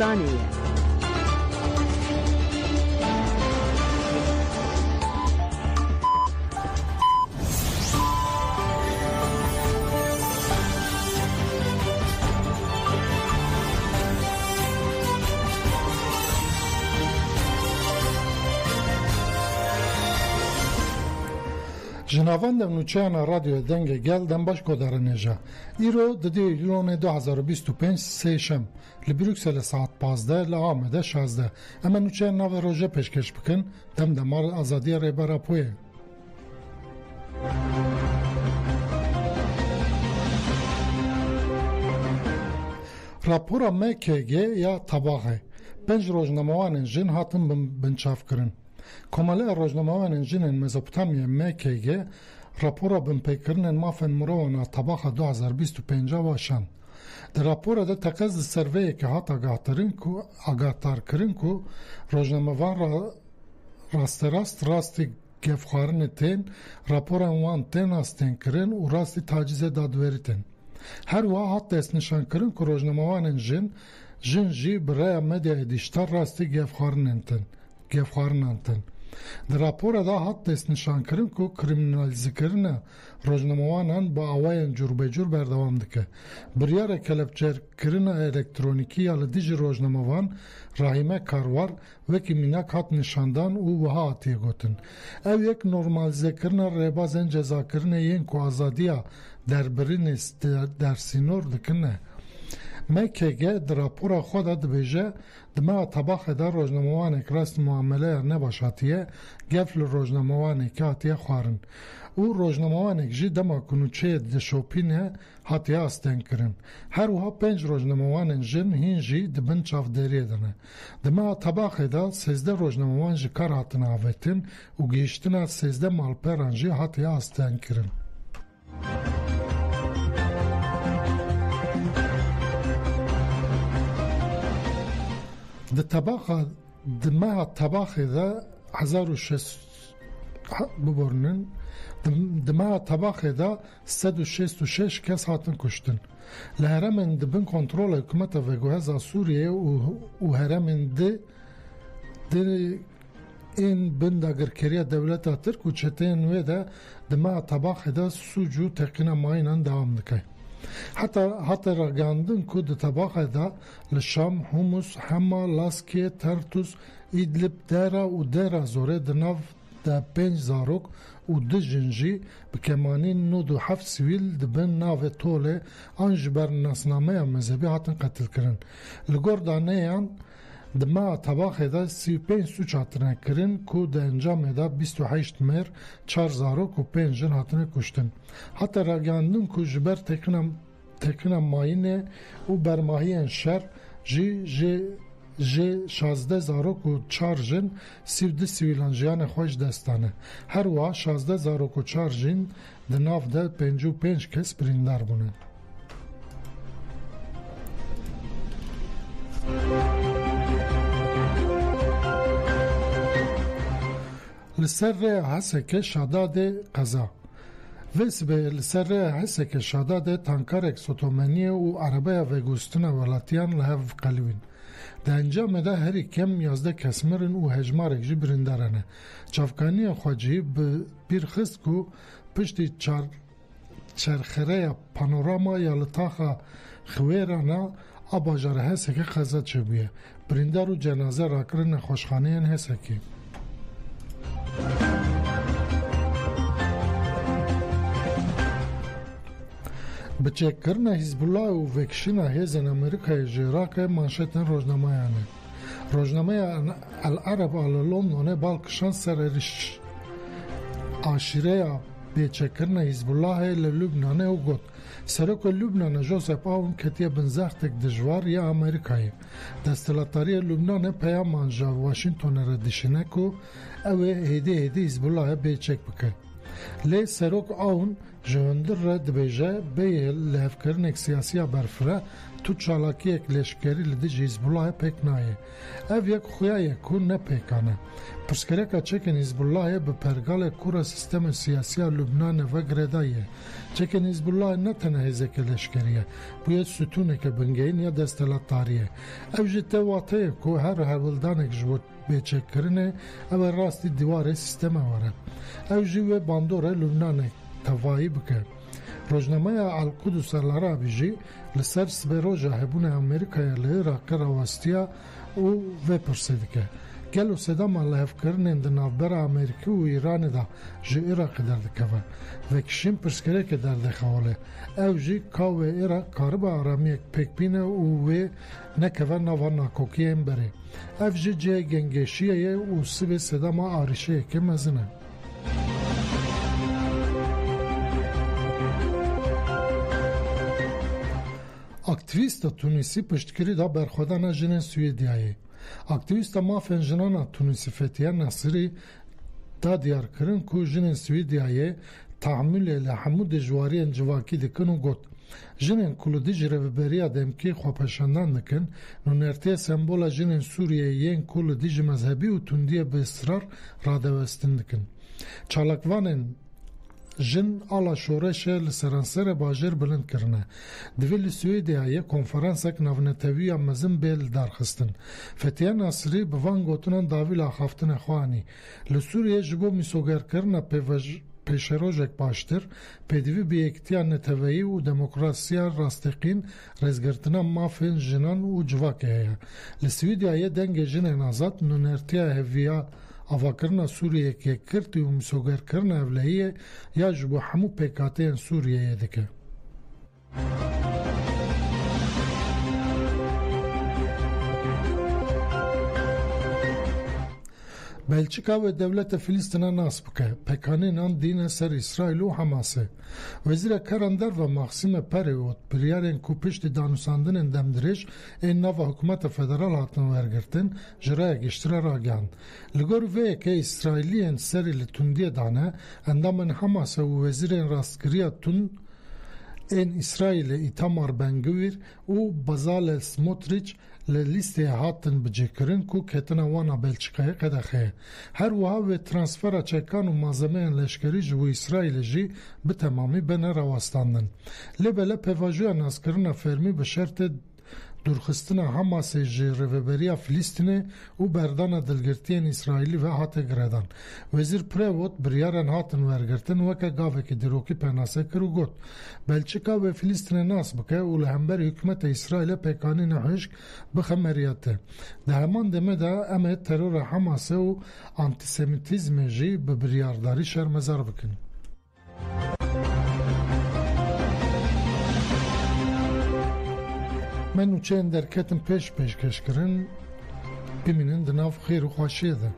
کوردستانیه. جنابان نوچهان رادیو دنگ گل دن باش کدرنجا ایرو ددی ایلون 2025 سیشم لبروکسل ساعت 15 لآمده 16 اما نوچهان نو روژه پیشکش بکن دم دمار آزادی ریبارا پویه راپورا MKG یا تباهه 5 روزنامه‌وان جن هاتن بنچاف کرن کماله روزنامه‌وان جن مزوپوتامیا MKG راپورا بنپیکرن مافن مروانا تباهه 2025 واشان در راپورا ده تقاضا سروی که هات آگاهتر کرن کو روزنامه‌وان راستی گفخارن تین راپورا وان تین استن کرن و راستی تاجیز دادوریتن هر وقت دست نشان کردن که روزنامه‌وان جن جی برای مدیا دیجیتال راستی گفخارنتن. در راپور دا هات دست نشان کردن که کریمینالیزه کردن روزنامه‌وانان با آواین جور به جور بردوام دکه. بریار کلپچر کردن الکترونیکی یا دیج روزنامه‌وان راهیمه کاروار و که مینک هات نشاندن و هاتی گوتن. او یک نرمالیزه کردن ربازن جزا کردن این که آزادیا در برین در سینور دکنه. MKG در راپور خود دبیجه دما طباخ در روزنامه‌وان راست معامله نباشاتیه گفل روزنامه‌وان کاتیه خوارن او روزنامه‌وان جی دما کنوچه دشوپینه هاتیه استن کرن هر وها 5 روزنامه‌وان جن هینجی دبن چافدری دنه دما طباخ دا 13 روزنامه‌وان جی کار هاتن آوتن و گیشتنا 13 مالپران جی هاتیه استن کرن دماغ طباخ دا 1600 ببرنن دماغ طباخ دا 166 کس هاتن کشتن لهرمن دبن کنترول حکومت وگوهزا سوریه و هرمن این بنداگرکریه دولت ترک و چتین ویده دماغ طباخ دا سوجو تقینا ماینان دوام دکه حتی راگاندن که ده طباخ دا لشام، حمص، حما، لاسکیه، ترتوس، ایدلب دارا و دارا زوره ده ناف ده 5 زاروک و ده جنجی بکمانی 97 سویل ده بین ناف توله آنج بر ناسنامه مذهبی هاتن قتل کرن لگور دانه یان دما طباخ دا 35 سوچ هاتنه کرن که ده انجام دا 28 مر 4 زاروک و 5 جن هاتنه کشتن حتی راگاندن که جبر تکنا ماینه و برماهی شر جی 16 زاروک و 4 جن 32 سویلان جیان خوش دستانه هر وقت 16 زاروک و 4 جن ده ناف ده 55 کس بریندار بونه لسر حسک شاداد قضا ویس به لسر حسک شاداد تانکارک سوتومنی و عربه و گوستن ولاتیان لحف قلوین ده انجام ده هری کم 11 کسمرن و هجمارک جی برندارنه چافکانی خواجی بیرخست که پشتی چرخره پانوراما یا لطاقه خویرانا آباجار حسک قضا چه بیه برندار و جنازه راکرن خوشخانه حسکی بچه کرنا حزب الله و وکشنا هیزن امریکای جراکه منشتن روزنامه العرب على لندن بالکشان سر آشیره بچه کرنا حزب الله للبنان و گوت سرک لبنان جوزف آون کتیه بنزاختک دجوار یا امریکایی دستلاتاری لبنان پیامان جا واشنطن ردشنه که اوه هیده حزب الله بچه بکه لی سروک آون جواندر را دبیجه بیه لحفکرنک سیاسی برفره تو چالاکی یک لشکری لدیج حزبالله پیک نایه. او یک خویه که نه پیکانه. پرسکره که چکن حزبالله به پرگال کورا سیستم سیاسی لبنان و گردایه. چکن حزبالله نه تنه هزک لشکریه. باید ستونه که بنگین یا دستلات تاریه. او جته واته که هر هولدانک جوت بیچک کرنه او راستی دیوار سیستم واره. او جوه باندوره لبنان توایی بکه. روزنامه القدس العربی لسر سبروجه هبون امریکای لعراق رواستیا و پرسید که گلو صدام الله فکرنن دنابر امریکا و ایران دا جی عراق درده و کشیم پرسکره که درده خواله او جی کاو عراق کارب آرامی پک بینه و نکوه نوا ناکوکی هم بره او جی گنگشیه و سب صدام آرشه که مزنه اکتیویست تونسی پشتکری دا برخودان جنین سویدیایی. اکتیویست مافن جنان تونسی فتیه نصری دا دیار کرن که جنین سویدیایی تعمیل لحمود جواری انجواکی دکن و گوت. جنین کلودی جرببریا دمکی خوابشندن دکن نونرتی سمبولا جنین سوریه ین کلودی مذهبی و تندیه به اصرار رادوستن دکن. چالکوانن جن آلا شورش لسرانسر باجر بلند کرنه. دویل سویدیایی کنفرانسک نونتوی مزم بیل درخستن. فتیه ناصری بوان گوتنان داویل آخافتن خوانی. لسوریه جبو میسوگر کرنه پیشروجک باشتر پیدوی بی اکتیا نتوی و دموکراسیا راستقین رزگرتنا مافین جنان و جواکه هیا. لسویدیایی دنگ جن نازد نونرتیا هویا آواکرنا سوریه که کرتی و مسوگر کرنا اولهیه یا جبو همو پیکاتین سوریه دکه. بلچیکا و دولت فلسطین ناس بکه پکانین آن دین سر اسرائیل و حماسه وزیر کرندر و مقسم پریوت بریارین کو پشت دانوساندن دمدرش این نو حکومت فدرال هاتن ورگرتن جرای گشتره را گاند لگور وی که اسرائیلیین سری لتوندی دانه اندامن حماسه و وزیرین راستگریه تون این اسرائیل ایتامار بنگویر و بزال سموتریچ لیسته هاتن بجکرین کو کتنا وانا بلچیکای قدخه هر وها و ترانسفر چکان و مازمه لشکری جو اسرائیل جی به تمامی بین رواستاندن لبله پیواجوی ناسکرین فرمی به شرط درخستن حماس جرببریا فلسطینه و بردان دلگرتین اسرائیلی و هاته گردان وزیر پریوت بریارن هاتن ورگرتن وکه گاوه که دروکی پناسه کرو گوت بلچیکا و فلسطین ناس بکه و لهمبر حکمت اسرائیل پیکانی نحشک بخمریاته ده همان دمه ده امه ترور حماس و انتیسمیتیزم جی به بریارداری شرمزار بکن من نوچه درکتم پیش کش کرن ببینن دناف خیر و خواشیه ده